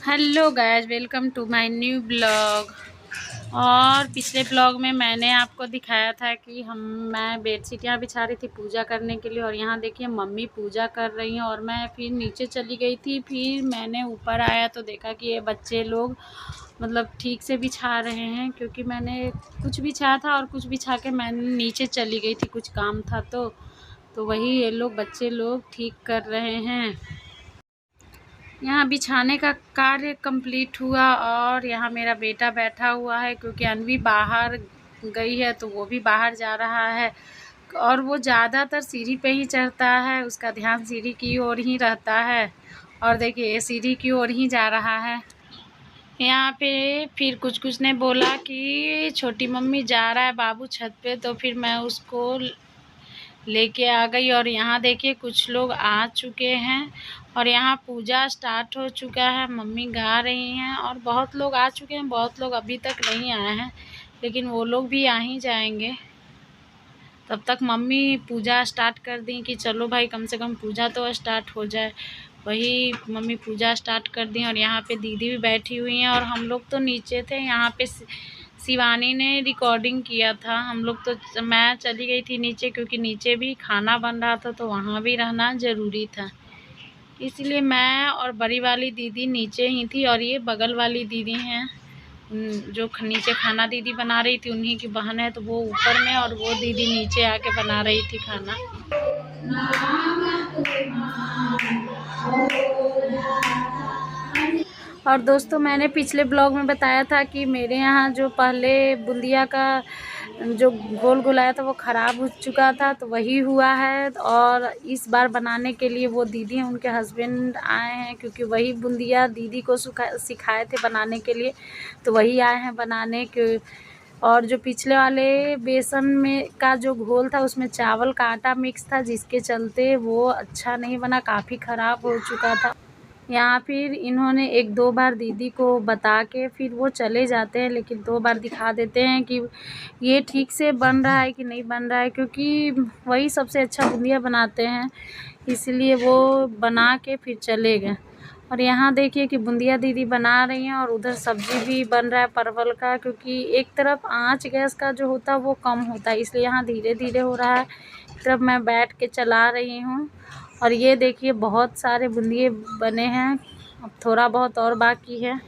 Hello guys, welcome to my new blog. और पिछले blog में मैंने आपको दिखाया था कि मैं बेडशीट यहाँ बिछा रही थी पूजा करने के लिए। और यहाँ देखिए मम्मी पूजा कर रही हैं और मैं फिर नीचे चली गई थी। फिर मैंने ऊपर आया तो देखा कि ये बच्चे लोग मतलब ठीक से बिछा रहे हैं, क्योंकि मैंने कुछ बिछाया था और कुछ बिछा के मैंने नीचे चली गई थी, कुछ काम था तो वही ये लोग बच्चे लोग ठीक कर रहे हैं। यहाँ बिछाने का कार्य कंप्लीट हुआ और यहाँ मेरा बेटा बैठा हुआ है, क्योंकि अनवी बाहर गई है तो वो भी बाहर जा रहा है। और वो ज़्यादातर सीढ़ी पे ही चढ़ता है, उसका ध्यान सीढ़ी की ओर ही रहता है। और देखिए सीढ़ी की ओर ही जा रहा है। यहाँ पे फिर कुछ ने बोला कि छोटी मम्मी जा रहा है बाबू छत पे, तो फिर मैं उसको लेके आ गई। और यहाँ देखिए कुछ लोग आ चुके हैं और यहाँ पूजा स्टार्ट हो चुका है। मम्मी गा रही हैं और बहुत लोग आ चुके हैं, बहुत लोग अभी तक नहीं आए हैं, लेकिन वो लोग भी आ ही जाएंगे। तब तक मम्मी पूजा स्टार्ट कर दी कि चलो भाई कम से कम पूजा तो स्टार्ट हो जाए। वही मम्मी पूजा स्टार्ट कर दी। और यहाँ पे दीदी भी बैठी हुई हैं और हम लोग तो नीचे थे। यहाँ पे शिवानी ने रिकॉर्डिंग किया था, हम लोग तो मैं चली गई थी नीचे, क्योंकि नीचे भी खाना बन रहा था तो वहाँ भी रहना ज़रूरी था। इसलिए मैं और बड़ी वाली दीदी नीचे ही थी। और ये बगल वाली दीदी हैं जो नीचे खाना दीदी बना रही थी, उन्हीं की बहन है, तो वो ऊपर में और वो दीदी नीचे आके बना रही थी खाना। और दोस्तों मैंने पिछले ब्लॉग में बताया था कि मेरे यहाँ जो पहले बूंदिया का जो घोल घुलाया था वो ख़राब हो चुका था, तो वही हुआ है। और इस बार बनाने के लिए वो दीदी हैं, उनके हस्बैंड आए हैं, क्योंकि वही बूंदिया दीदी को सिखाए थे बनाने के लिए, तो वही आए हैं बनाने के। और जो पिछले वाले बेसन में का जो घोल था उसमें चावल का आटा मिक्स था, जिसके चलते वो अच्छा नहीं बना, काफ़ी ख़राब हो चुका था। यहाँ फिर इन्होंने 1-2 बार दीदी को बता के फिर वो चले जाते हैं, लेकिन 2 बार दिखा देते हैं कि ये ठीक से बन रहा है कि नहीं बन रहा है, क्योंकि वही सबसे अच्छा बूंदिया बनाते हैं, इसलिए वो बना के फिर चले गए। और यहाँ देखिए कि बूंदिया दीदी बना रही हैं और उधर सब्जी भी बन रहा है परवल का, क्योंकि एक तरफ आँच गैस का जो होता है वो कम होता है, इसलिए यहाँ धीरे धीरे हो रहा है। एक तरफ मैं बैठ के चला रही हूँ। और ये देखिए बहुत सारे बूंदिए बने हैं, अब थोड़ा बहुत और बाकी है।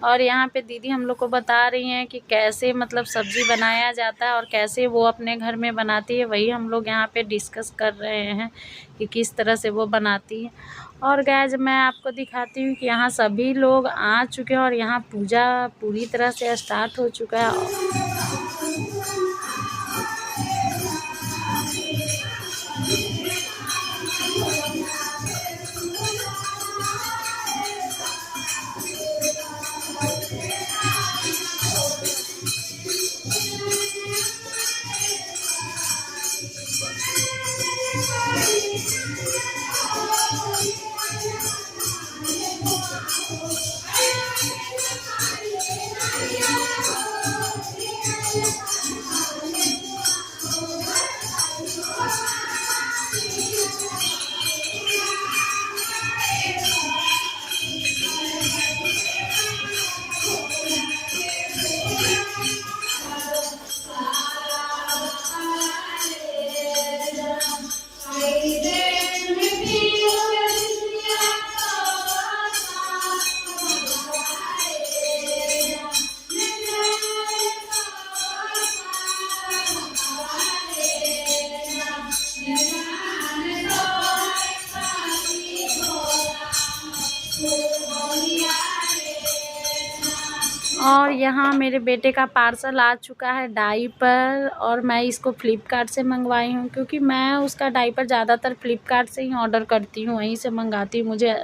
और यहाँ पे दीदी हम लोग को बता रही हैं कि कैसे मतलब सब्ज़ी बनाया जाता है और कैसे वो अपने घर में बनाती है, वही हम लोग यहाँ पे डिस्कस कर रहे हैं कि किस तरह से वो बनाती है। और गाइस मैं आपको दिखाती हूँ कि यहाँ सभी लोग आ चुके हैं और यहाँ पूजा पूरी तरह से स्टार्ट हो चुका है। और यहाँ मेरे बेटे का पार्सल आ चुका है, डायपर। और मैं इसको फ्लिपकार्ट से मंगवाई हूँ, क्योंकि मैं उसका डायपर ज़्यादातर फ्लिपकार्ट से ही ऑर्डर करती हूँ, वहीं से मंगाती हूँ। मुझे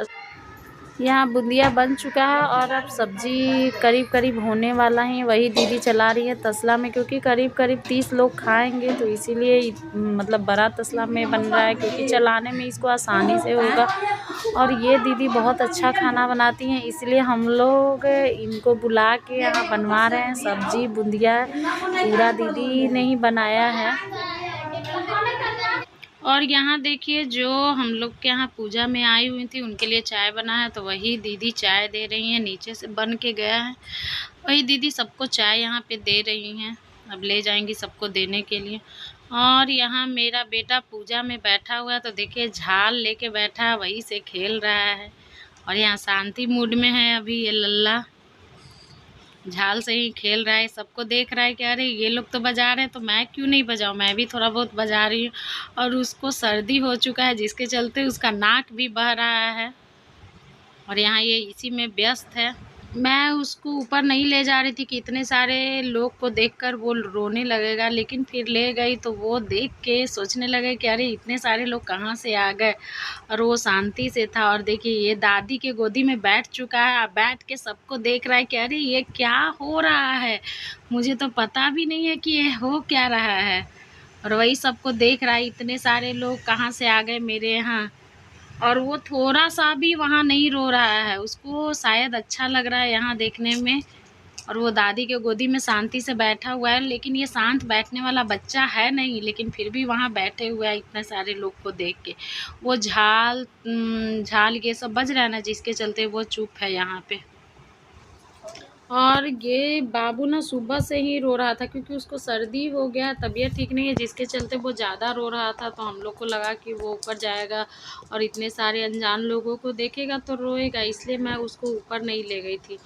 यहाँ बूंदिया बन चुका है और अब सब्जी करीब करीब होने वाला है। वही दीदी चला रही है तसला में, क्योंकि करीब करीब 30 लोग खाएंगे, तो इसीलिए मतलब बड़ा तसला में बन रहा है, क्योंकि चलाने में इसको आसानी से होगा। और ये दीदी बहुत अच्छा खाना बनाती हैं, इसलिए हम लोग इनको बुला के यहाँ बनवा रहे हैं। सब्जी बूंदिया पूरा दीदी ने ही बनाया है। और यहाँ देखिए जो हम लोग के यहाँ पूजा में आई हुई थी उनके लिए चाय बना है, तो वही दीदी चाय दे रही हैं। नीचे से बन के गया है, वही दीदी सबको चाय यहाँ पे दे रही हैं। अब ले जाएंगी सबको देने के लिए। और यहाँ मेरा बेटा पूजा में बैठा हुआ है, तो देखिए झाल लेके बैठा है, वही से खेल रहा है। और यहाँ शांति मूड में है अभी ये लल्ला, झाल से ही खेल रहा है। सबको देख रहा है कि अरे ये लोग तो बजा रहे हैं तो मैं क्यों नहीं बजाऊं, मैं भी थोड़ा बहुत बजा रही हूँ। और उसको सर्दी हो चुका है जिसके चलते उसका नाक भी बह रहा है, और यहाँ ये इसी में व्यस्त है। मैं उसको ऊपर नहीं ले जा रही थी कि इतने सारे लोग को देखकर वो रोने लगेगा, लेकिन फिर ले गई तो वो देख के सोचने लगे कि अरे इतने सारे लोग कहाँ से आ गए, और वो शांति से था। और देखिए ये दादी के गोदी में बैठ चुका है, बैठ के सबको देख रहा है कि अरे ये क्या हो रहा है, मुझे तो पता भी नहीं है कि ये हो क्या रहा है। और वही सबको देख रहा है, इतने सारे लोग कहाँ से आ गए मेरे यहाँ। और वो थोड़ा सा भी वहाँ नहीं रो रहा है, उसको शायद अच्छा लग रहा है यहाँ देखने में। और वो दादी के गोदी में शांति से बैठा हुआ है, लेकिन ये शांत बैठने वाला बच्चा है नहीं, लेकिन फिर भी वहाँ बैठे हुए हैं इतने सारे लोग को देख के। वो झाल ये सब बज रहा है ना, जिसके चलते वो चुप है यहाँ पे। और ये बाबू ना सुबह से ही रो रहा था क्योंकि उसको सर्दी हो गया, तबीयत ठीक नहीं है, जिसके चलते वो ज़्यादा रो रहा था। तो हम लोग को लगा कि वो ऊपर जाएगा और इतने सारे अनजान लोगों को देखेगा तो रोएगा, इसलिए मैं उसको ऊपर नहीं ले गई थी।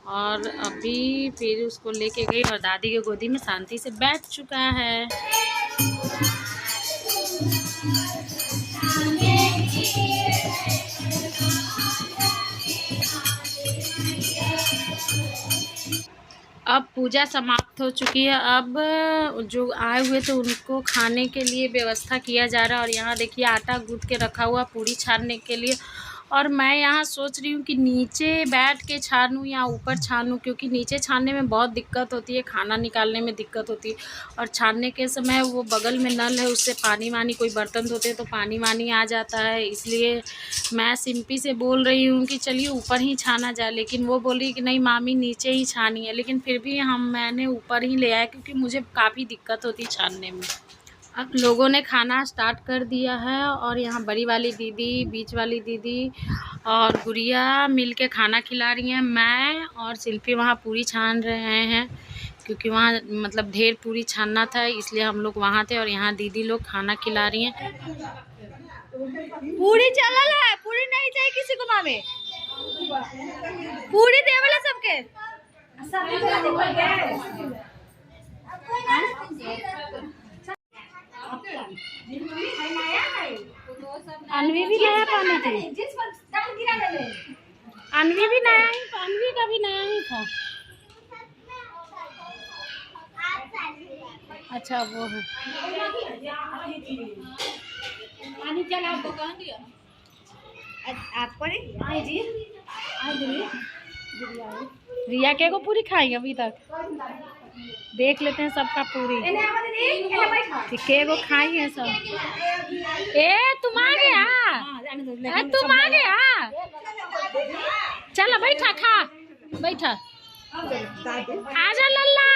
और अभी फिर उसको लेके गई और दादी के गोदी में शांति से बैठ चुका है। अब पूजा समाप्त हो चुकी है। अब जो आए हुए थे उनको खाने के लिए व्यवस्था किया जा रहा है। और यहाँ देखिए आटा गूँथ के रखा हुआ पूरी छानने के लिए। और मैं यहाँ सोच रही हूँ कि नीचे बैठ के छानूँ या ऊपर छानूँ, क्योंकि नीचे छानने में बहुत दिक्कत होती है, खाना निकालने में दिक्कत होती है। और छानने के समय वो बगल में नल है, उससे पानी वानी कोई बर्तन धोते तो पानी वानी आ जाता है, इसलिए मैं सिंपी से बोल रही हूँ कि चलिए ऊपर ही छाना जाए। लेकिन वो बोल रही कि नहीं मामी नीचे ही छानी है, लेकिन फिर भी मैंने ऊपर ही ले आया क्योंकि मुझे काफ़ी दिक्कत होती है छानने में। अब लोगों ने खाना स्टार्ट कर दिया है, और यहाँ बड़ी वाली दीदी, बीच वाली दीदी और गुड़िया मिल के खाना खिला रही हैं। मैं और शिल्पी वहाँ पूरी छान रहे हैं क्योंकि वहाँ मतलब ढेर पूरी छानना था, इसलिए हम लोग वहाँ थे। और यहाँ दीदी लोग खाना खिला रही हैं। पूरी चलल है, पूरी नहीं चाहिए किसी को मामे, पूरी देवला सबके। अनवी भी नया पानी थी, अनवी भी नया ही, अनवी का भी नया ही था। अच्छा वो है पानी चला दुकान दिया आपको नहीं। रिया के को पूरी खाई अभी तक, देख लेते हैं सबका पूरी के को खाई है सब। ए तुम आ गया, तुम आ गया, चलो बैठा खा, बैठा आजा लल्ला।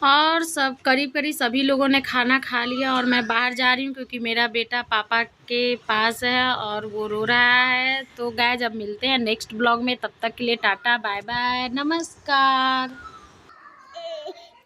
और सब करीब सभी लोगों ने खाना खा लिया, और मैं बाहर जा रही हूँ क्योंकि मेरा बेटा पापा के पास है और वो रो रहा है। तो गाइस अब मिलते हैं नेक्स्ट ब्लॉग में, तब तक के लिए टाटा बाय बाय नमस्कार।